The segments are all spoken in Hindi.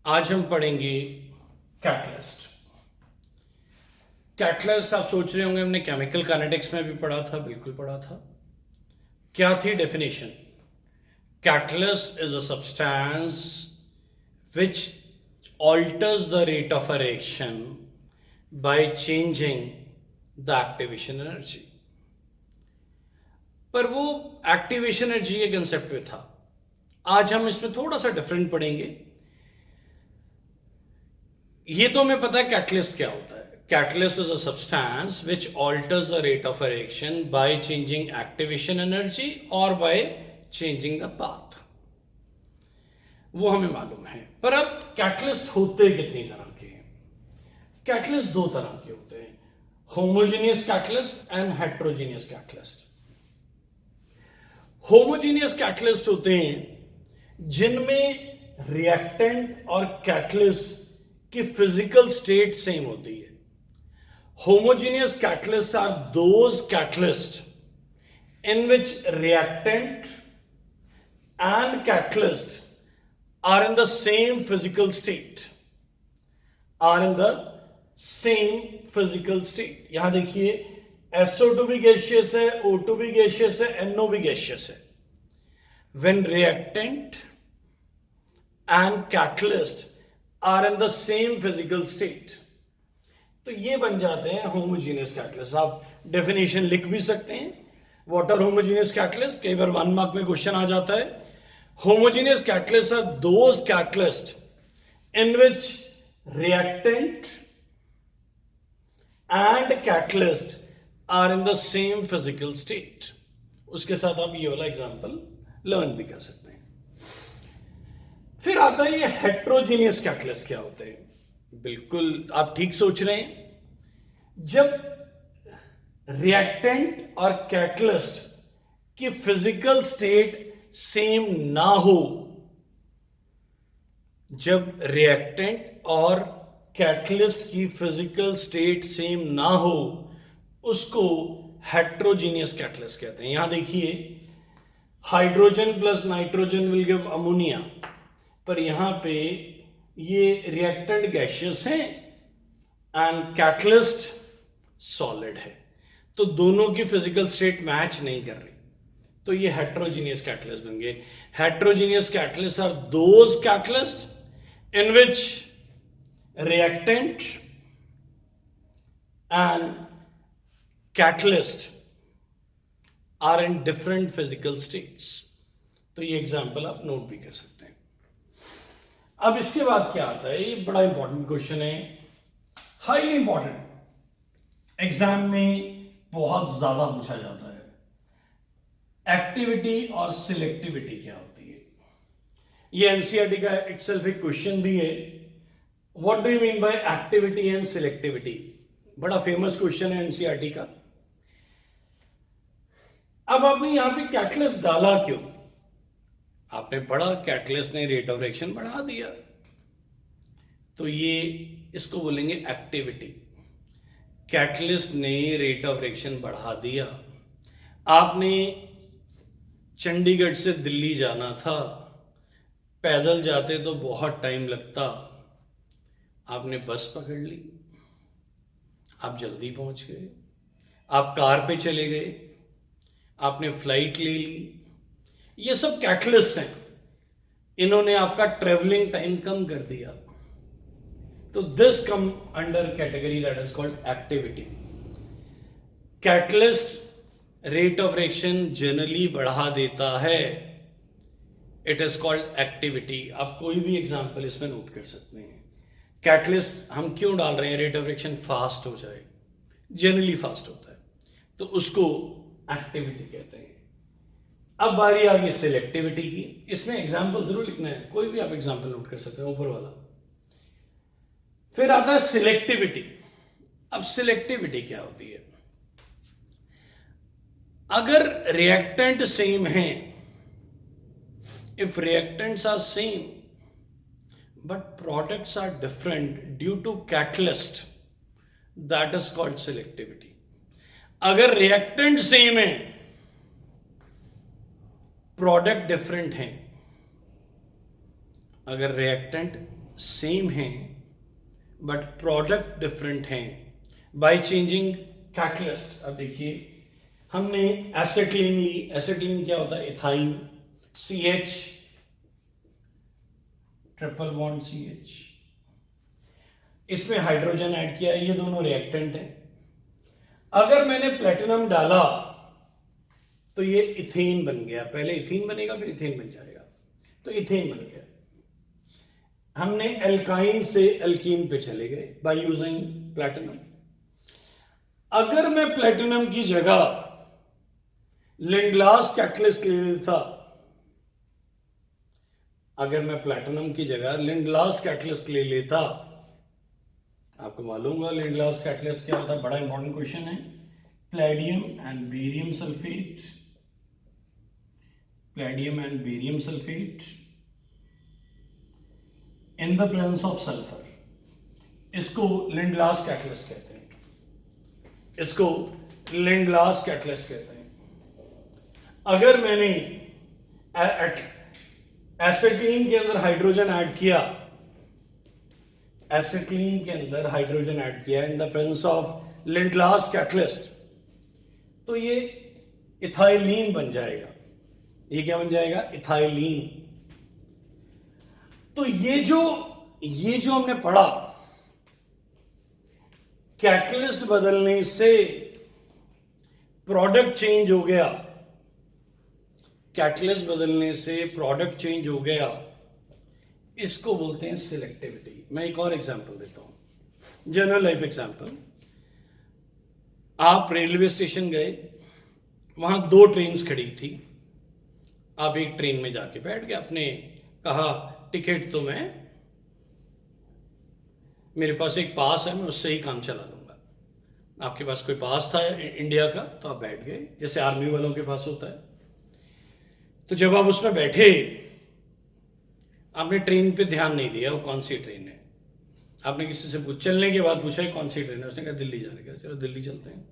आज हम पढ़ेंगे कैटलिस्ट। कैटलिस्ट आप सोच रहे होंगे हमने केमिकल काइनेटिक्स में भी पढ़ा था, बिल्कुल पढ़ा था। क्या थी definition? Catalyst is a substance which alters the rate of a reaction by changing the activation energy। पर वो एक्टिवेशन एनर्जी के कंसेप्ट में था। आज हम इसमें थोड़ा सा डिफरेंट पढ़ेंगे। ये तो हमें पता है कैटलिस्ट क्या होता है। Catalyst is a substance which alters the rate of reaction by changing activation energy और बाय चेंजिंग द पाथ। वो हमें मालूम है। पर अब कैटलिस्ट होते कितनी तरह के हैं? कैटलिस्ट दो तरह के होते हैं, homogeneous catalyst and heterogeneous catalyst. Homogeneous catalyst होते हैं जिनमें रिएक्टेंट और कैटलिस्ट की फिजिकल स्टेट सेम होती है। Homogeneous catalyst are those catalyst in which reactant and catalyst are in the same physical state, यहां देखिए SO2 भी गैसियस है, O2 भी गैसियस है, NO भी गैसियस है। when reactant and catalyst are in the same physical state, तो ये बन जाते हैं होमोजीनियस कैटलिस्ट। आप डेफिनेशन लिख भी सकते हैं। What are homogeneous catalyst? कई बार 1 मार्क में क्वेश्चन आ जाता है। Homogeneous catalysts are those catalysts in which reactant and catalyst are in the same physical state। उसके साथ आप ये वाला एग्जांपल लर्न भी कर सकते हैं। फिर आता है ये हेट्रोजीनियस कैटलिस्ट। क्या होते हैं? बिल्कुल आप ठीक सोच रहे हैं। जब रिएक्टेंट और कैटलिस्ट की फिजिकल स्टेट सेम ना हो, जब रिएक्टेंट और कैटलिस्ट की फिजिकल स्टेट सेम ना हो, उसको हेट्रोजीनियस कैटलिस्ट कहते हैं। यहां देखिए hydrogen plus nitrogen will give ammonia, पर यहां पे ये रिएक्टेंट गैसियस है एंड कैटलिस्ट सॉलिड है, तो दोनों की फिजिकल स्टेट मैच नहीं कर रही, तो ये हेट्रोजीनियस कैटलिस्ट बन गए। Heterogeneous catalyst are those catalyst in which reactant and catalyst are in different physical states. तो ये एग्जांपल आप नोट भी कर सकते हैं। अब इसके बाद क्या आता है? ये बड़ा इंपॉर्टेंट क्वेश्चन है, हाईली इंपॉर्टेंट, एग्जाम में बहुत ज्यादा पूछा जाता है। एक्टिविटी और सिलेक्टिविटी क्या होती है? ये एनसीईआरटी का इटसेल्फ एक क्वेश्चन भी है। What do you mean by activity and selectivity? बड़ा फेमस क्वेश्चन है एनसीईआरटी का। अब आपने यहां पे कैटलिस्ट डाला क्यों? आपने पढ़ा कैटलिस्ट ने रेट ऑफ रिएक्शन बढ़ा दिया, तो ये इसको बोलेंगे एक्टिविटी। कैटलिस्ट ने रेट ऑफ रिएक्शन बढ़ा दिया। आपने चंडीगढ़ से दिल्ली जाना था, पैदल जाते तो बहुत टाइम लगता, आपने बस पकड़ ली, आप जल्दी पहुंच गए। आप कार पे चले गए, आपने फ्लाइट ले ली। ये सब कैटलिस्ट हैं, इन्होंने आपका ट्रेवलिंग टाइम कम कर दिया। तो this come under category that is called activity. Catalyst rate of reaction generally बढ़ा देता है, इट इज कॉल्ड एक्टिविटी। आप कोई भी एग्जांपल इसमें नोट कर सकते हैं। कैटलिस्ट हम क्यों डाल रहे हैं? रेट ऑफ रिएक्शन फास्ट हो जाए, जनरली फास्ट होता है, तो उसको एक्टिविटी कहते हैं। अब बारी आ गई सिलेक्टिविटी की। इसमें एग्जांपल जरूर लिखना है, कोई भी आप एग्जांपल नोट कर सकते हैं, ऊपर वाला। फिर आता है सिलेक्टिविटी। अब सिलेक्टिविटी क्या होती है? अगर रिएक्टेंट सेम है, if reactants are same but products are different due to catalyst, that is called selectivity. अगर रिएक्टेंट सेम है, प्रोडक्ट डिफरेंट है, अगर रिएक्टेंट सेम हैं बट प्रोडक्ट डिफरेंट हैं बाय चेंजिंग कैटलिस्ट। अब देखिए हमने एसिटिलीन ली, एसिटिलीन क्या होता है? Ethyne, CH triple bond CH, इसमें हाइड्रोजन ऐड किया, ये दोनों रिएक्टेंट हैं। अगर मैंने प्लेटिनम डाला तो ये इथेन बन गया, पहले इथीन बनेगा फिर इथेन बन जाएगा, तो इथेन बन गया। हमने एल्काइन से एल्कीन पे चले गए बाय यूजिंग प्लेटिनम। अगर मैं प्लेटिनम की जगह लिंडग्लास कैटलिस्ट ले लेता, अगर मैं प्लेटिनम की जगह लिंडग्लास कैटलिस्ट ले लेता, आपको मालूम होगा लिंडग्लास कैटलिस्ट क्या होता है, बड़ा इंपॉर्टेंट क्वेश्चन है। Palladium and barium sulphate, Palladium and barium sulphate in the presence of sulphur, इसको लिंडग्लास कैटलिस्ट कहते हैं, इसको लिंडग्लास कैटलिस्ट कहते हैं। अगर मैंने एसिटिलीन के अंदर हाइड्रोजन ऐड किया, एसिटिलीन के अंदर हाइड्रोजन ऐड किया in the presence of Lindlar catalyst, तो ये इथाइलीन बन जाएगा। ये क्या बन जाएगा? इथाइलीन। तो ये जो हमने पढ़ा, कैटलिस्ट बदलने से प्रोडक्ट चेंज हो गया, कैटलिस्ट बदलने से प्रोडक्ट चेंज हो गया, इसको बोलते हैं सिलेक्टिविटी। मैं एक और एग्जांपल देता हूं, जनरल लाइफ एग्जांपल। आप रेलवे स्टेशन गए, वहां 2 ट्रेन्स खड़ी थी, आप एक ट्रेन में जाके बैठ गए, आपने कहा टिकट तो मेरे पास एक पास है, मैं उससे ही काम चला लूंगा। आपके पास कोई पास था इंडिया का, तो आप बैठ गए, जैसे आर्मी वालों के पास होता है। तो जब आप उसमें बैठे, आपने ट्रेन पे ध्यान नहीं दिया वो कौन सी ट्रेन है, आपने किसी से चलने के बाद पूछा कौन सी ट्रेन है, उसने कहा दिल्ली जा रही है, चलो दिल्ली चलते हैं।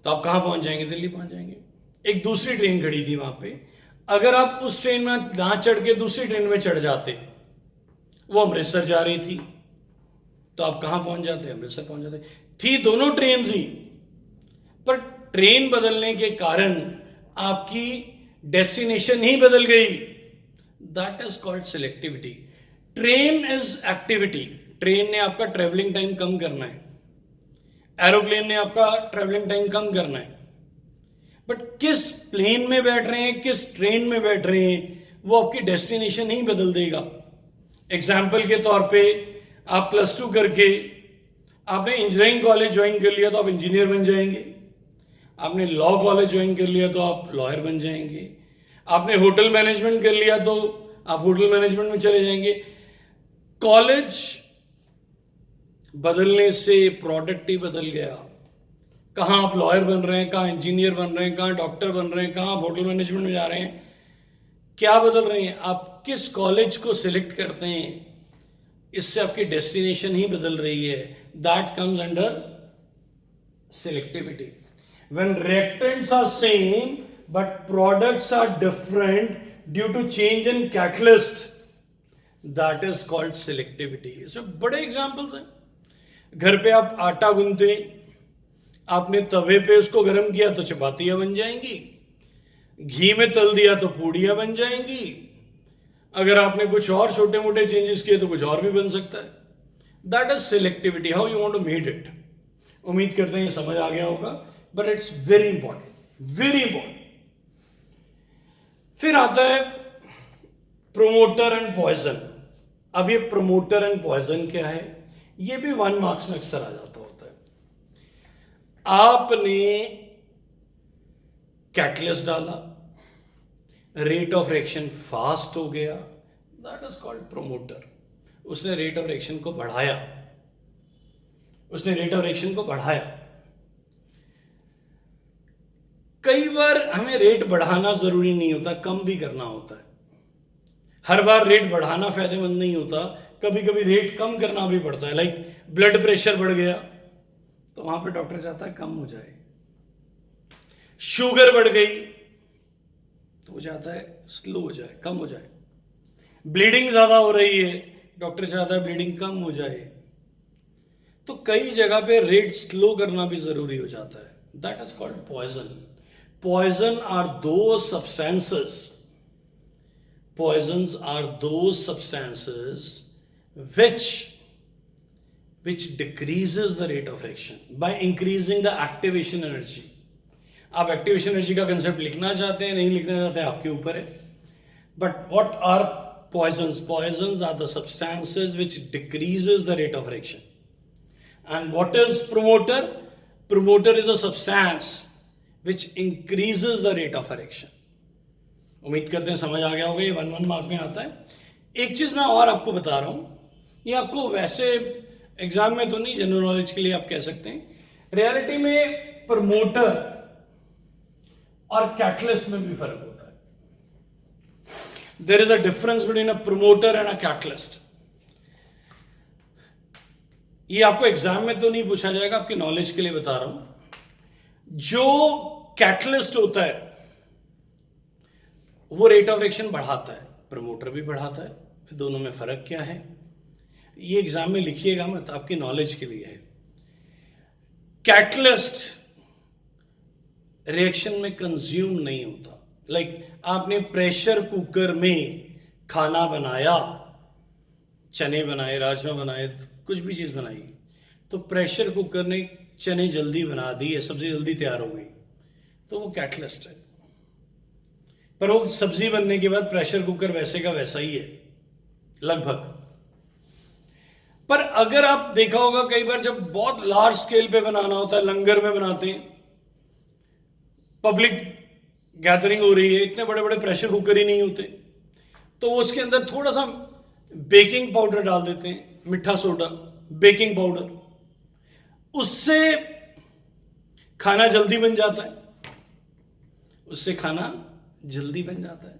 तो आप कहाँ पहुंच जाएंगे? दिल्ली पहुंच जाएंगे। एक दूसरी ट्रेन खड़ी थी वहां पे, अगर आप उस ट्रेन में ना चढ़ के दूसरी ट्रेन में चढ़ जाते, वो अमृतसर जा रही थी, तो आप कहां पहुंच जाते? अमृतसर पहुंच जाते। थी दोनों ट्रेन ही, पर ट्रेन बदलने के कारण आपकी डेस्टिनेशन ही बदल गई। That is called selectivity. Train is activity, train ने आपका ट्रेवलिंग टाइम कम करना है, एरोप्लेन ने आपका ट्रेवलिंग टाइम कम करना है, बट किस प्लेन में बैठ रहे हैं, किस ट्रेन में बैठ रहे हैं, वो आपकी डेस्टिनेशन ही बदल देगा। एग्जाम्पल के तौर पे, आप +2 करके आपने इंजीनियरिंग कॉलेज ज्वाइन कर लिया तो आप इंजीनियर बन जाएंगे, आपने लॉ कॉलेज ज्वाइन कर लिया तो आप लॉयर बन जाएंगे, आपने होटल मैनेजमेंट कर लिया तो आप होटल मैनेजमेंट में चले जाएंगे। कॉलेज बदलने से प्रोडक्ट ही बदल गया। कहाँ आप लॉयर बन रहे हैं, कहाँ इंजीनियर बन रहे हैं, कहाँ डॉक्टर बन रहे हैं, कहाँ आप होटल मैनेजमेंट में जा रहे हैं, क्या बदल रहे हैं? आप किस कॉलेज को सिलेक्ट करते हैं, इससे आपकी डेस्टिनेशन ही बदल रही है। That comes under selectivity. When reactants are same but products are different due to change in catalyst, that is called selectivity. इसमें बड़े एग्जांपल्स हैं। घर पे आप आटा गूंथते, आपने तवे पे उसको गर्म किया तो चपातियां बन जाएंगी, घी में तल दिया तो पूड़ियां बन जाएंगी, अगर आपने कुछ और छोटे मोटे चेंजेस किए तो कुछ और भी बन सकता है। That is selectivity, how you want to made it. उम्मीद करते हैं ये समझ आ गया होगा, but it's very important, very important. फिर आता है प्रोमोटर एंड पॉइजन। अब ये प्रोमोटर एंड पॉइजन क्या है, ये भी 1 मार्क्स में अक्सर आ जाता होता है। आपने कैटलिस्ट डाला, रेट ऑफ रिएक्शन फास्ट हो गया, दैट इज कॉल्ड प्रोमोटर। उसने रेट ऑफ रिएक्शन को बढ़ाया, उसने रेट ऑफ रिएक्शन को बढ़ाया। कई बार हमें रेट बढ़ाना जरूरी नहीं होता, कम भी करना होता है। हर बार रेट बढ़ाना फायदेमंद नहीं होता, कभी कभी रेट कम करना भी पड़ता है। लाइक ब्लड प्रेशर बढ़ गया तो वहां पे डॉक्टर चाहता है कम हो जाए, शुगर बढ़ गई तो वो चाहता है स्लो हो जाए, कम हो जाए, ब्लीडिंग ज्यादा हो रही है डॉक्टर चाहता है ब्लीडिंग कम हो जाए, तो कई जगह पे रेट स्लो करना भी जरूरी हो जाता है। That is called poison. Poison are those substances, poisons are those substances which decreases the rate of reaction by increasing the activation energy. आप एक्टिवेशन एनर्जी का कंसेप्ट लिखना चाहते हैं, नहीं लिखना चाहते हैं, आपके ऊपर है। But what are poisons? Poisons are the substances which decreases the rate of reaction. And what is promoter? Promoter is a substance which increases the rate of reaction. उम्मीद करते हैं समझ आ गया होगा, ये 1 मार्क में आता है। एक चीज मैं और आपको बता रहा हूं, ये आपको वैसे एग्जाम में तो नहीं, जनरल नॉलेज के लिए आप कह सकते हैं। रियलिटी में प्रमोटर और कैटलिस्ट में भी फर्क होता है। There is a difference between a promoter and a catalyst. ये आपको एग्जाम में तो नहीं पूछा जाएगा, आपकी नॉलेज के लिए बता रहा हूं। जो कैटलिस्ट होता है वो रेट ऑफ रिएक्शन बढ़ाता है, प्रमोटर भी बढ़ाता है। फिर दोनों में फर्क क्या है, ये एग्जाम में लिखिएगा मत, आपकी नॉलेज के लिए है। कैटलिस्ट रिएक्शन में कंज्यूम नहीं होता। आपने प्रेशर कुकर में खाना बनाया, चने बनाए, राजमा बनाए, कुछ भी चीज बनाई, तो प्रेशर कुकर ने चने जल्दी बना दिए, सब्जी जल्दी तैयार हो गई, तो वो कैटलिस्ट है। पर वो सब्जी बनने के बाद प्रेशर कुकर वैसे का वैसा ही है लगभग। पर अगर आप देखा होगा कई बार जब बहुत लार्ज स्केल पे बनाना होता है, लंगर में बनाते हैं, पब्लिक गैदरिंग हो रही है, इतने बड़े बड़े प्रेशर कुकर ही नहीं होते, तो उसके अंदर थोड़ा सा बेकिंग पाउडर डाल देते हैं, मीठा सोडा, बेकिंग पाउडर, उससे खाना जल्दी बन जाता है, उससे खाना जल्दी बन जाता है,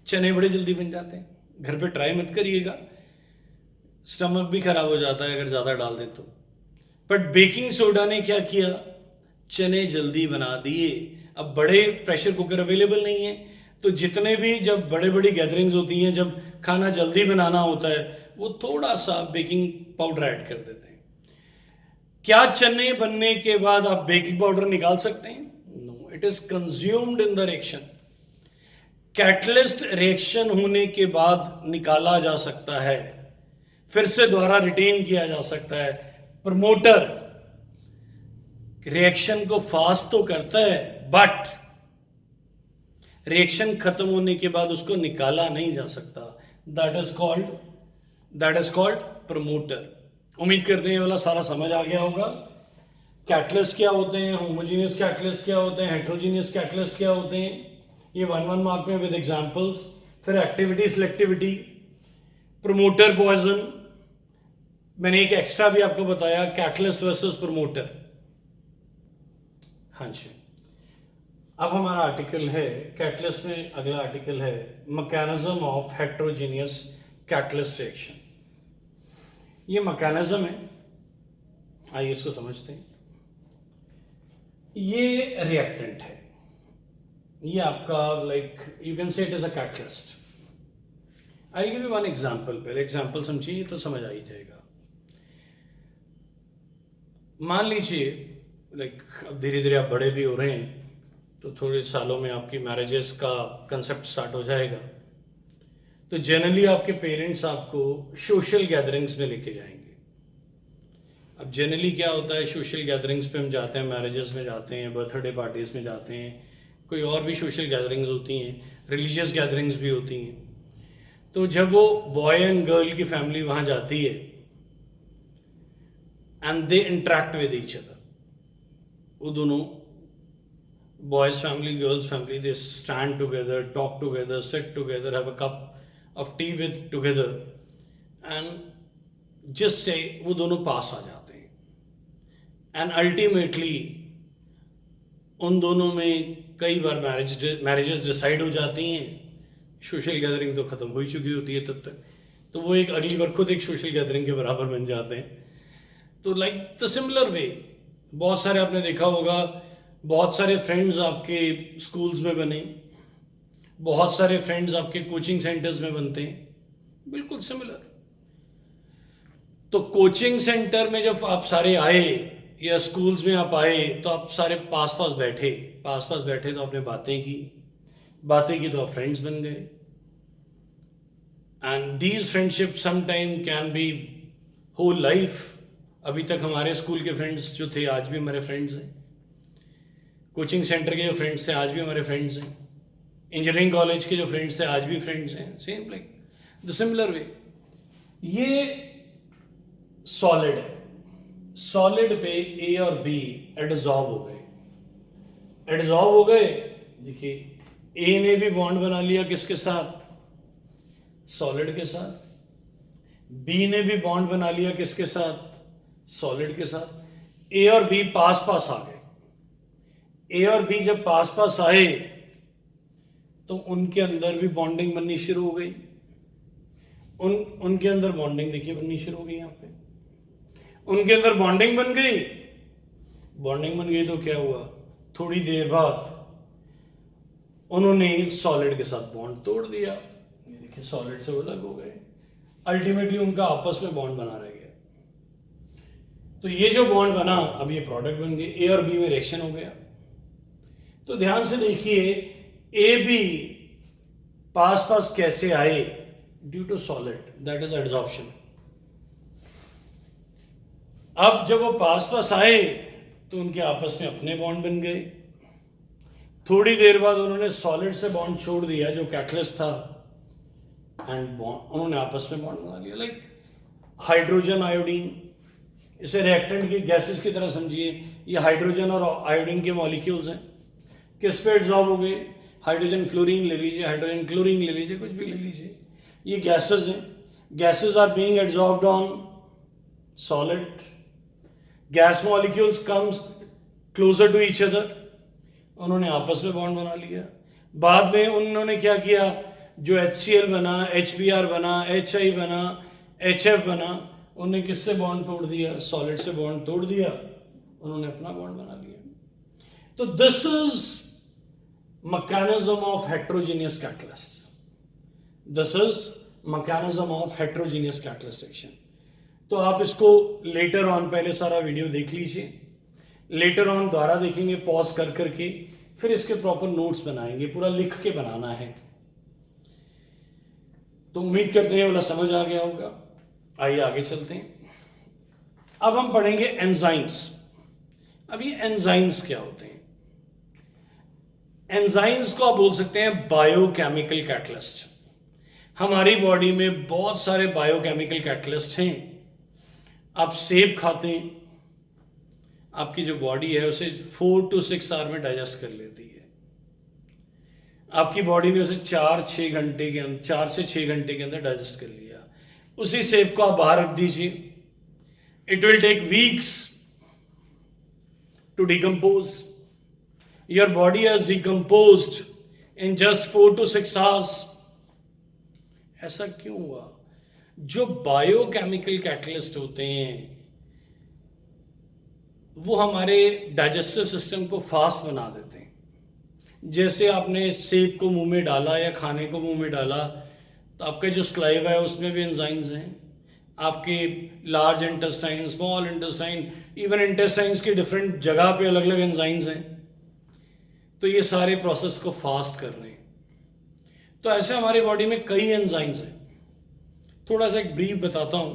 चने बड़े जल्दी बन जाते हैं। घर पे ट्राई मत करिएगा, स्टमक भी खराब हो जाता है अगर ज्यादा डाल दें तो। बट बेकिंग सोडा ने क्या किया, चने जल्दी बना दिए। अब बड़े प्रेशर कुकर अवेलेबल नहीं है, तो जितने भी जब बड़े बड़ी गैदरिंग्स होती हैं, जब खाना जल्दी बनाना होता है, वो थोड़ा सा बेकिंग पाउडर ऐड कर देते हैं। क्या चने बनने के बाद आप बेकिंग पाउडर निकाल सकते हैं? No, it is consumed in the reaction. Catalyst reaction होने के बाद निकाला जा सकता है, फिर से दोबारा रिटेन किया जा सकता है। प्रमोटर रिएक्शन को फास्ट तो करता है, बट रिएक्शन खत्म होने के बाद उसको निकाला नहीं जा सकता। That is called promoter. उम्मीद करते हैं ये वाला सारा समझ आ गया होगा। कैटलिस्ट क्या होते हैं, होमोजीनियस कैटलिस्ट क्या होते हैं, हेट्रोजीनियस कैटलिस्ट क्या होते हैं, ये 1 मार्क में विद एग्जांपल्स। फिर एक्टिविटी, सिलेक्टिविटी, प्रमोटर, पॉइजन, मैंने एक एक्स्ट्रा भी आपको बताया, कैटलिस्ट वर्सेस प्रमोटर। हाँ जी, अब हमारा आर्टिकल है कैटलिस्ट में, अगला आर्टिकल है mechanism of heterogeneous catalyst reaction. ये मैकेनिज्म है, आइए इसको समझते हैं। ये रिएक्टेंट है, ये आपका you can say it is a catalyst. I give you one example, पहले एग्जांपल समझिए तो समझ आ ही जाएगा। मान लीजिए अब धीरे धीरे आप बड़े भी हो रहे हैं, तो थोड़े सालों में आपकी मैरिजेस का कंसेप्ट स्टार्ट हो जाएगा। तो जनरली आपके पेरेंट्स आपको सोशल गैदरिंग्स में लेके जाएंगे। अब जनरली क्या होता है, सोशल गैदरिंग्स पे हम जाते हैं, मैरिजेस में जाते हैं, बर्थडे पार्टीज में जाते हैं, कोई और भी सोशल गैदरिंग्स होती हैं, रिलीजियस गैदरिंग्स भी होती हैं। तो जब वो बॉय एंड गर्ल की फैमिली वहां जाती है and they interact with each other, वो दोनों boys family, girls family, they stand together, talk together, sit together, have a cup of tea with together, and just say वो दोनों पास आ जाते हैं। and ultimately उन दोनों में कई बार मैरिजेस डिसाइड हो जाती हैं। सोशल गैदरिंग तो खत्म हो ही चुकी होती है तब तक, तो वो एक अगली बार खुद एक सोशल गैदरिंग के बराबर बन जाते हैं। तो द सिमिलर वे, बहुत सारे आपने देखा होगा, बहुत सारे फ्रेंड्स आपके स्कूल्स में बने, बहुत सारे फ्रेंड्स आपके कोचिंग सेंटर्स में बनते हैं, बिल्कुल सिमिलर। तो कोचिंग सेंटर में जब आप सारे आए या स्कूल्स में आप आए तो आप सारे पास पास बैठे तो आपने बातें की तो आप फ्रेंड्स बन गए. And these friendship some time can be whole life. अभी तक हमारे स्कूल के फ्रेंड्स जो थे आज भी हमारे फ्रेंड्स हैं. कोचिंग सेंटर के जो फ्रेंड्स थे आज भी हमारे फ्रेंड्स हैं. इंजीनियरिंग कॉलेज के जो फ्रेंड्स थे आज भी फ्रेंड्स हैं. Same like the similar way. ये सॉलिड है. सॉलिड पे ए और बी एडजॉर्ब हो गए. देखिए ए ने भी बॉन्ड बना लिया किसके साथ? सॉलिड के साथ. बी ने भी बॉन्ड बना लिया किसके साथ? सॉलिड के साथ. ए और बी पास पास आ गए. ए और बी जब पास पास आए तो उनके अंदर भी बॉन्डिंग बननी शुरू हो गई. उनके अंदर बॉन्डिंग देखिए बननी शुरू हो गई. यहां पे उनके अंदर बॉन्डिंग बन गई तो क्या हुआ? थोड़ी देर बाद उन्होंने सॉलिड के साथ बॉन्ड तोड़ दिया. ये देखिए सॉलिड से वो अलग हो गए. अल्टीमेटली उनका आपस में बॉन्ड बना रह गया. तो ये जो बॉन्ड बना अब ये प्रोडक्ट बन गए. ए और बी में रिएक्शन हो गया. तो ध्यान से देखिए ए बी पास पास कैसे आए? Due to solid, that is adsorption. अब जब वो पास पास आए तो उनके आपस में अपने बॉन्ड बन गए. थोड़ी देर बाद उन्होंने सॉलिड से बॉन्ड छोड़ दिया जो कैटलिस्ट था एंड उन्होंने आपस में बॉन्ड बना लिया. Like hydrogen iodine. इसे रिएक्टेंट की गैसेस की तरह समझिए. ये हाइड्रोजन और आयोडीन के मॉलिक्यूल्स हैं. किस पे एडजॉर्ब हो गए? हाइड्रोजन फ्लोरीन ले लीजिए, हाइड्रोजन क्लोरीन ले लीजिए, कुछ भी ले लीजिए. ये गैसेस हैं. Gases are being adsorbed on solid. Gas molecules comes closer to each other. उन्होंने आपस में बॉन्ड बना लिया. बाद में उन्होंने क्या किया? जो HCl बना, HBr बना, HI बना, HF बना, उन्होंने किससे बॉन्ड तोड़ दिया? सॉलिड से बॉन्ड तोड़ दिया. उन्होंने अपना बॉन्ड बना लिया. तो this is mechanism of heterogeneous catalyst. This is mechanism of heterogeneous catalysation. तो आप इसको लेटर ऑन, पहले सारा वीडियो देख लीजिए, लेटर ऑन दोबारा देखेंगे पॉज कर करके, फिर इसके प्रॉपर नोट्स बनाएंगे. पूरा लिख के बनाना है. तो उम्मीद करते हैं वाला समझ आ गया होगा. आइए आगे चलते हैं. अब हम पढ़ेंगे एंजाइम्स. अब ये एंजाइम्स क्या होते हैं? एंजाइम्स को आप बोल सकते हैं बायोकेमिकल कैटलिस्ट. हमारी बॉडी में बहुत सारे बायोकेमिकल कैटलिस्ट हैं. आप सेब खाते हैं, आपकी जो बॉडी है उसे 4 to 6 आवर में डाइजेस्ट कर लेती है. आपकी बॉडी ने उसे 4 से 6 घंटे के अंदर डाइजेस्ट कर लिया. उसी सेब को आप बाहर रख दीजिए. It will take weeks to decompose. Your body has decomposed in just 4 to 6 hours. ऐसा क्यों हुआ? जो बायोकेमिकल कैटलिस्ट होते हैं वो हमारे डाइजेस्टिव सिस्टम को फास्ट बना देते हैं. जैसे आपने सेब को मुंह में डाला या खाने को मुंह में डाला तो आपका जो स्लाइवा है उसमें भी एंजाइम्स हैं. आपके large intestine, small intestine, even intestines की डिफरेंट जगह पे अलग अलग एंजाइम्स हैं. तो ये सारे प्रोसेस को फास्ट कर रहे हैं. तो ऐसे हमारी बॉडी में कई एंजाइम्स हैं. थोड़ा सा एक ब्रीफ बताता हूं.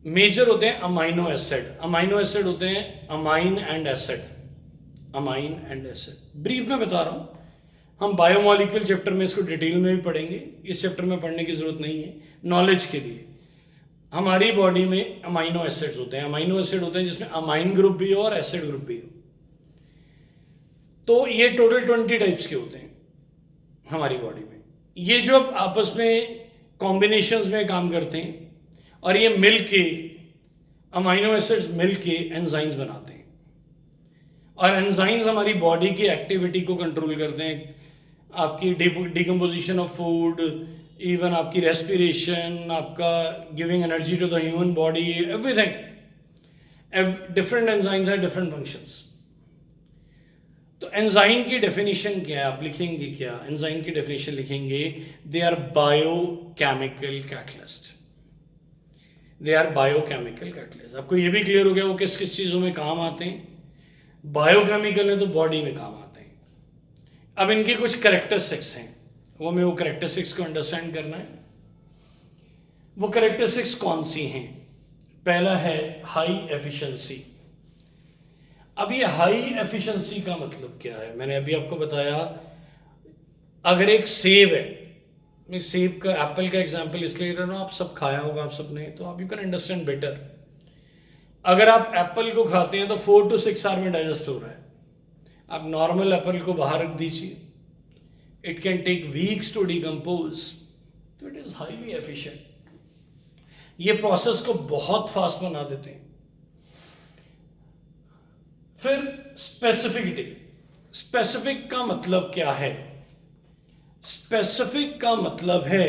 मेजर होते हैं अमाइनो एसिड. अमाइनो एसिड होते हैं अमाइन एंड एसिड. ब्रीफ में बता रहा हूं. हम बायोमॉलिक्यूल चैप्टर में इसको डिटेल में भी पढ़ेंगे. इस चैप्टर में पढ़ने की जरूरत नहीं है, नॉलेज के लिए. हमारी बॉडी में अमाइनो एसिड्स होते हैं. अमाइनो एसिड होते हैं जिसमें अमाइन ग्रुप भी हो और एसिड ग्रुप भी हो. तो ये टोटल 20 टाइप्स के होते हैं हमारी बॉडी में. ये जो आपस में कॉम्बिनेशंस में काम करते हैं और ये मिल के अमाइनो एसिड्स मिल के एंजाइम्स बनाते हैं. और एंजाइम्स हमारी बॉडी की एक्टिविटी को कंट्रोल करते हैं. आपकी डिकम्पोजिशन ऑफ फूड, इवन आपकी रेस्पिरेशन, आपका giving energy to the human body, everything. Different enzymes हैं, डिफरेंट फंक्शंस. तो एंजाइम की डेफिनेशन क्या है? आप लिखेंगे क्या? एंजाइम की डेफिनेशन लिखेंगे, they are biochemical catalyst. They are biochemical catalyst. आपको ये भी क्लियर हो गया वो किस किस चीज़ों में काम आते हैं। बायोकेमिकल है तो बॉडी में काम आते हैं। अब इनकी कुछ कैरेक्टरिस्टिक्स हैं, वो कैरेक्टरिस्टिक्स को अंडरस्टैंड करना है। वो कैरेक्टरिस्टिक्स कौन सी हैं? पहला है हाई एफिशिएंसी। अब ये हाई एफिशिएंसी का मतलब क्या है? मैंने अभी आपको बताया, अगर एक सेब है, मैं सेब का एप्पल का एग्जांपल इसलिए कर रहा हूँ, आप सब खाया होगा आप सबने, तो आप यू कैन अंडरस्टैंड बेटर। अगर आप एप्पल को खाते हैं तो 4 to 6 आवर में डाइजेस्ट हो रहा है। आप नॉर्मल एप्पल को बाहर रख दीजिए, it can take weeks to decompose, तो इट इज हाईली एफिशिएंट। ये प्रोसेस को बहुत फास्ट बना देते हैं। फिर स्पेसिफिसिटी। स्पेसिफिक का मतलब क्या है? स्पेसिफिक का मतलब है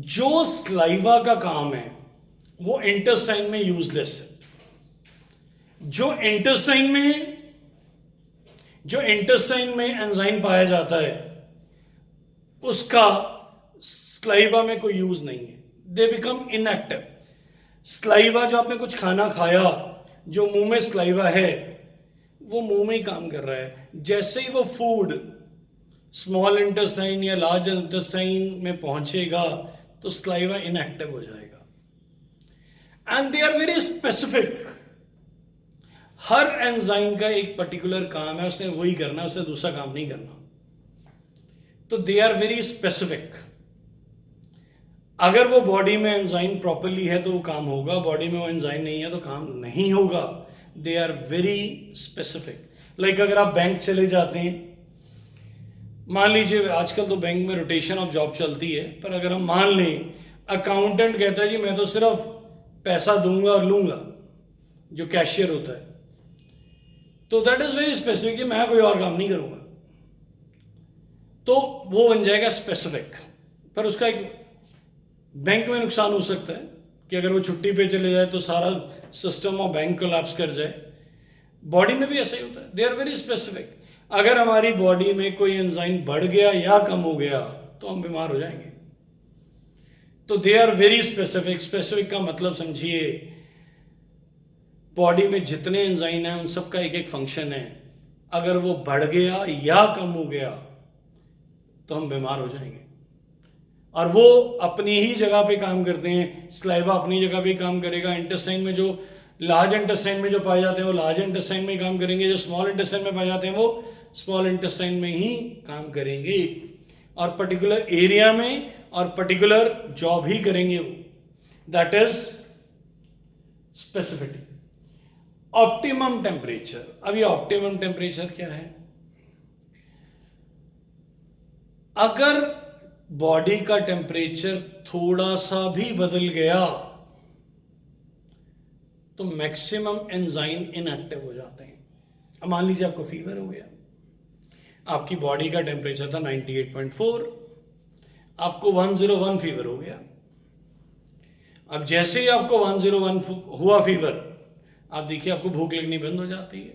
जो स्लाइवा का काम है वो इंटेस्टाइन में यूजलेस है। जो इंटेस्टाइन में एंजाइम पाया जाता है उसका स्लाइवा में कोई यूज नहीं है, दे बिकम इनएक्टिव। स्लाइवा, जो आपने कुछ खाना खाया, जो मुंह में स्लाइवा है वो मुंह में ही काम कर रहा है। जैसे ही वो फूड स्मॉल इंटेस्टाइन या लार्ज इंटेस्टाइन में पहुंचेगा तो स्लाइवा इनएक्टिव हो जाएगा। And they are very specific. हर एंजाइम का एक पर्टिकुलर काम है, उसने वही करना है, उसने दूसरा काम नहीं करना। तो दे आर वेरी स्पेसिफिक। अगर वो बॉडी में एंजाइम प्रॉपरली है तो वो काम होगा, बॉडी में वो एंजाइम नहीं है तो काम नहीं होगा। They are very specific. Like अगर आप बैंक चले जाते हैं, मान लीजिए आजकल तो बैंक में रोटेशन ऑफ जॉब चलती है, पर अगर हम मान लें अकाउंटेंट कहता है जी मैं तो सिर्फ पैसा दूंगा और लूंगा, जो कैशियर होता है, तो दैट इज वेरी स्पेसिफिक कि मैं कोई और काम नहीं करूंगा, तो वो बन जाएगा स्पेसिफिक। पर उसका एक बैंक में नुकसान हो सकता है कि अगर वो छुट्टी पे चले जाए तो सारा सिस्टम ऑफ बैंक कोलैप्स कर जाए। बॉडी में भी ऐसा ही होता है, दे आर वेरी स्पेसिफिक। अगर हमारी बॉडी में कोई एंजाइम बढ़ गया या कम हो गया तो हम बीमार हो जाएंगे। तो they are very specific. Specific का मतलब समझिए, बॉडी में जितने एंजाइम हैं उन सबका एक एक फंक्शन है। अगर वो बढ़ गया या कम हो गया तो हम बीमार हो जाएंगे। और वो अपनी ही जगह पे काम करते हैं। स्लाइवा अपनी जगह पे काम करेगा। इंटेस्टाइन में जो लार्ज इंटेस्टाइन में जो पाए जाते हैं वो लार्ज इंटेस्टाइन में काम करेंगे, जो स्मॉल इंटेस्टाइन में पाए जाते हैं वो स्मॉल इंटेस्टाइन में ही काम करेंगे, और पर्टिकुलर एरिया में और पर्टिकुलर जॉब ही करेंगे वो। That is स्पेसिफिटी। Optimum temperature. अब ये ऑप्टिमम टेम्परेचर क्या है? अगर बॉडी का टेम्परेचर थोड़ा सा भी बदल गया तो मैक्सिमम एंजाइम इनएक्टिव हो जाते हैं। अब मान लीजिए आपको फीवर हो गया, आपकी बॉडी का टेम्परेचर था 98.4, आपको 101 फीवर हो गया। अब जैसे ही आपको 101 हुआ फीवर, आप देखिए आपको भूख लगनी बंद हो जाती है,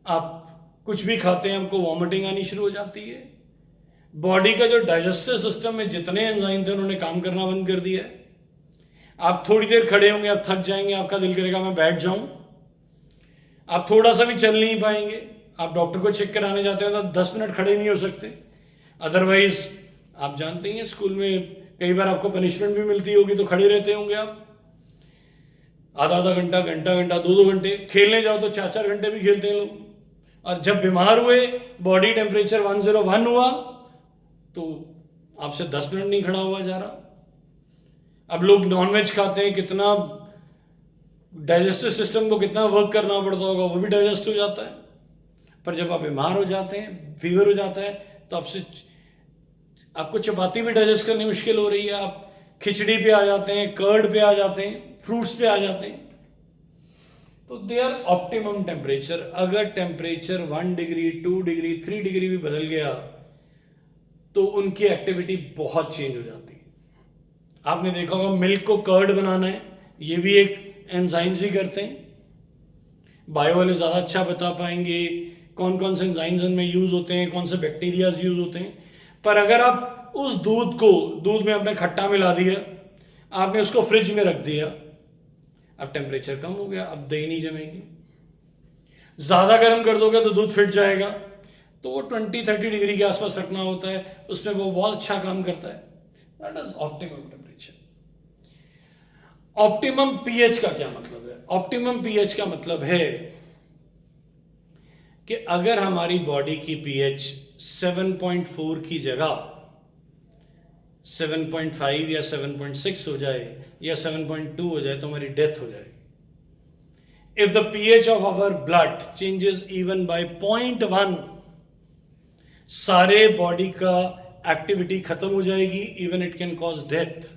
आप कुछ भी खाते हैं आपको वॉमिटिंग आनी शुरू हो जाती है। बॉडी का जो डाइजेस्टिव सिस्टम में जितने एंजाइम थे उन्होंने काम करना बंद कर दिया है। आप थोड़ी देर खड़े होंगे, आप थक जाएंगे, आपका दिल करेगा मैं बैठ जाऊं, आप थोड़ा सा भी चल नहीं पाएंगे। आप डॉक्टर को चेक कराने जाते हैं तो 10 मिनट खड़े नहीं हो सकते। अदरवाइज आप जानते हैं स्कूल में कई बार आपको पनिशमेंट भी मिलती होगी तो खड़े रहते होंगे आप आधा घंटा, घंटा, 2 घंटे। खेलने जाओ तो 4 घंटे भी खेलते हैं लोग। और जब बीमार हुए, बॉडी टेम्परेचर 101 हुआ तो आपसे 10 मिनट नहीं खड़ा हुआ जा रहा। अब लोग नॉनवेज खाते हैं, कितना डाइजेस्टिव सिस्टम को कितना वर्क करना पड़ता होगा, वो भी डाइजेस्ट हो जाता है। पर जब आप बीमार हो जाते हैं, फीवर हो जाता है, तो आपको चपाती भी डाइजेस्ट करनी मुश्किल हो रही है, आप खिचड़ी पे आ जाते हैं, कर्ड पे आ जाते हैं, फ्रूट्स पे आ जाते हैं। तो दे आर ऑप्टिमम टेम्परेचर। अगर टेम्परेचर 1 डिग्री, 2 डिग्री, 3 डिग्री भी बदल गया तो उनकी एक्टिविटी बहुत चेंज हो जाती है। आपने देखा होगा मिल्क को कर्ड बनाना है, ये भी एक एंजाइम्स ही करते हैं। बायो वाले ज़्यादा अच्छा बता पाएंगे कौन कौन से एंजाइम्स इनमें यूज़ होते हैं, कौन से बैक्टीरियाज यूज़ होते हैं। पर अगर आप उस दूध में आपने खट्टा मिला दिया, आपने उसको फ्रिज में रख दिया, अब टेम्परेचर कम हो गया, अब दही नहीं जमेगी। ज़्यादा गर्म कर दोगे तो दूध फिट जाएगा, तो वो 20-30 डिग्री के आसपास रखना होता है, उसमें वो बहुत अच्छा काम करता है। That is optimum temperature. Optimum pH का क्या मतलब है? ऑप्टिमम पीएच का मतलब है कि अगर हमारी बॉडी की पीएच 7.4 की जगह 7.5 या 7.6 हो जाए या 7.2 हो जाए तो हमारी डेथ हो जाए। If the pH of our blood changes even by 0.1, सारे बॉडी का एक्टिविटी खत्म हो जाएगी, even it can cause death.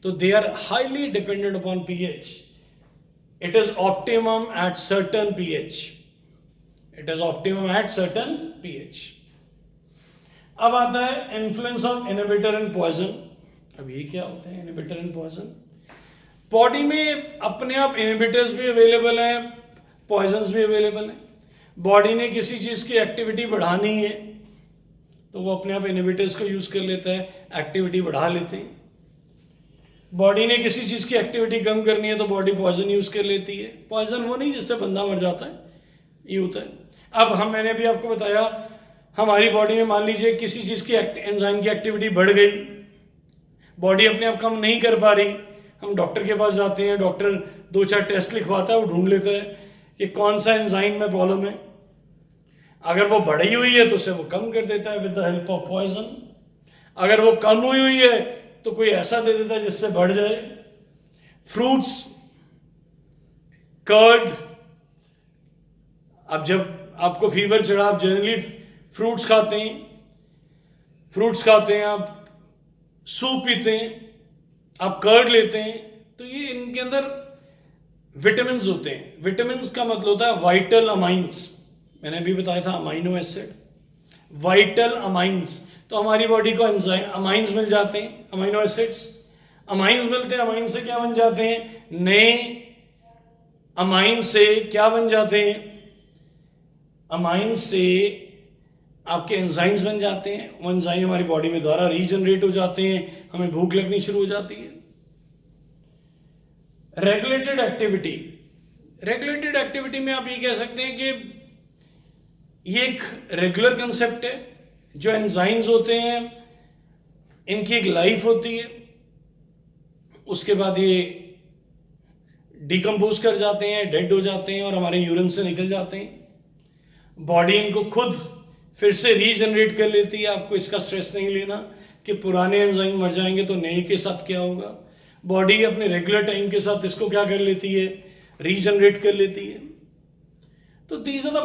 तो they are highly dependent upon pH. It is optimum at certain pH. It is optimum at certain pH. अब आता है influence of inhibitor and poison. अब ये क्या होते हैं इनहिबिटर एंड पॉइजन? बॉडी में अपने आप इनहिबिटर्स भी अवेलेबल हैं, पॉइजन्स भी अवेलेबल हैं। बॉडी ने किसी चीज की एक्टिविटी बढ़ानी है तो वो अपने आप इनहिबिटर्स को यूज कर लेता है, एक्टिविटी बढ़ा लेते हैं। बॉडी ने किसी चीज की एक्टिविटी कम करनी है तो बॉडी पॉइजन यूज कर लेती है। पॉइजन वो नहीं जिससे बंदा मर जाता है, ये होता है। अब मैंने भी आपको बताया, हमारी बॉडी में मान लीजिए किसी चीज की एंजाइम की एक्टिविटी बढ़ गई, बॉडी अपने आप कम नहीं कर पा रही, हम डॉक्टर के पास जाते हैं, डॉक्टर 2-4 टेस्ट लिखवाता है, वो ढूंढ लेता है कि कौन सा एंजाइम में प्रॉब्लम है। अगर वो बढ़ी हुई है तो उसे वो कम कर देता है with the help of poison. अगर वो कम हुई है तो कोई ऐसा दे देता है जिससे बढ़ जाए। Fruits, curd. अब जब आपको फीवर चढ़ा, आप जनरली फ्रूट्स खाते हैं, आप सूप पीते हैं, आप कर्ड लेते हैं, तो ये इनके अंदर विटामिन्स होते हैं। विटामिन्स का मतलब होता है वाइटल अमाइंस। मैंने अभी बताया था अमाइनो एसिड, वाइटल अमाइंस। तो हमारी बॉडी को अमाइंस मिल जाते हैं, अमाइनो एसिड्स अमाइंस मिलते हैं। अमाइन से क्या बन जाते हैं? नए अमाइन से क्या बन जाते हैं? अमाइन से आपके एंजाइम्स बन जाते हैं। वो एंजाइम हमारी बॉडी में द्वारा रीजनरेट हो जाते हैं, हमें भूख लगनी शुरू हो जाती है। Regulated activity. रेगुलेटेड एक्टिविटी में आप ये कह सकते हैं कि ये एक रेगुलर कंसेप्ट है। जो एंजाइम्स होते हैं इनकी एक लाइफ होती है, उसके बाद ये डिकम्पोज कर जाते हैं, डेड हो जाते हैं और हमारे यूरिन से निकल जाते हैं। बॉडी इनको खुद फिर से रीजनरेट कर लेती है। आपको इसका स्ट्रेस नहीं लेना कि पुराने एंजाइम मर जाएंगे तो नए के साथ क्या होगा। बॉडी अपने रेगुलर टाइम के साथ इसको क्या कर लेती है? रीजनरेट कर लेती है। तो these are the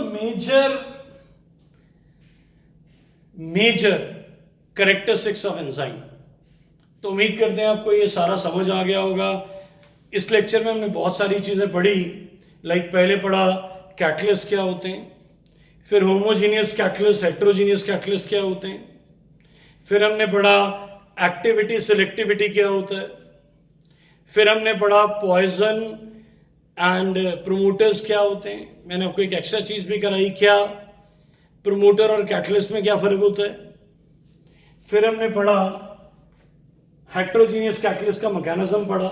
major characteristics of enzyme. तो उम्मीद करते हैं आपको ये सारा समझ आ गया होगा। इस लेक्चर में हमने बहुत सारी चीजें पढ़ी, लाइक पहले पढ़ा कैटलिस्ट क्या होते हैं, फिर होमोजीनियस कैटलिस्ट, हेट्रोजीनियस कैटलिस्ट क्या होते हैं, फिर हमने पढ़ा एक्टिविटी सिलेक्टिविटी क्या होता है, फिर हमने पढ़ा पॉइजन एंड प्रोमोटर्स क्या होते हैं। मैंने आपको एक एक्स्ट्रा चीज भी कराई, क्या प्रोमोटर और कैटलिस्ट में क्या फर्क होता है। फिर हमने पढ़ा हेट्रोजीनियस कैटलिस्ट का मैकेनिज्म पढ़ा।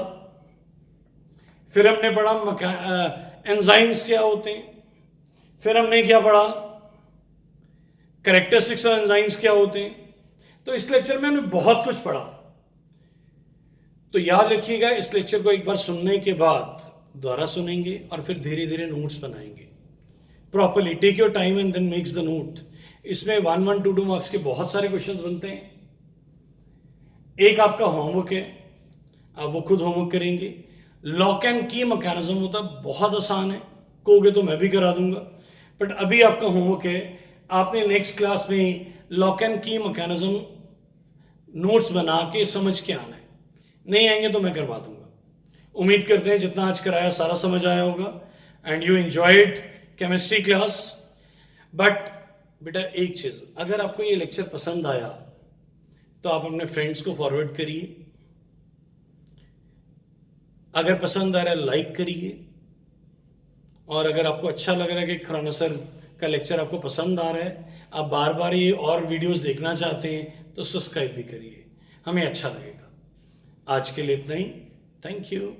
फिर हमने पढ़ा एंजाइम्स क्या होते हैं। फिर हमने क्या पढ़ा? कैरेक्टरिस्टिक्स ऑफ एंजाइम्स क्या होते हैं। तो इस लेक्चर में हमने बहुत कुछ पढ़ा। तो याद रखिएगा, इस लेक्चर को एक बार सुनने के बाद दोबारा सुनेंगे और फिर धीरे धीरे नोट्स बनाएंगे properly. Take your time and then makes the note. इसमें 1, 2 मार्क्स के बहुत सारे क्वेश्चंस बनते हैं। एक आपका होमवर्क है, आप वो खुद होमवर्क करेंगे। लॉक एंड की मैकेनिज्म होता है, बहुत आसान है, कहोगे तो मैं भी करा दूंगा, बट अभी आपका होमवर्क है, आपने नेक्स्ट क्लास में लॉक एंड की मैकेनिज्म नोट्स बना के समझ के आना है। नहीं आएंगे तो मैं करवा दूंगा। उम्मीद करते हैं जितना आज कराया सारा समझ आया होगा and you enjoyed chemistry class. But बेटा एक चीज, अगर आपको ये लेक्चर पसंद आया तो आप अपने फ्रेंड्स को फॉरवर्ड करिए। अगर पसंद आ रहा है लाइक करिए, और अगर आपको अच्छा लग रहा है कि खुराना सर का लेक्चर आपको पसंद आ रहा है, आप बार बार ये और वीडियोस देखना चाहते हैं, तो सब्सक्राइब भी करिए, हमें अच्छा लगेगा। आज के लिए इतना ही। Thank you.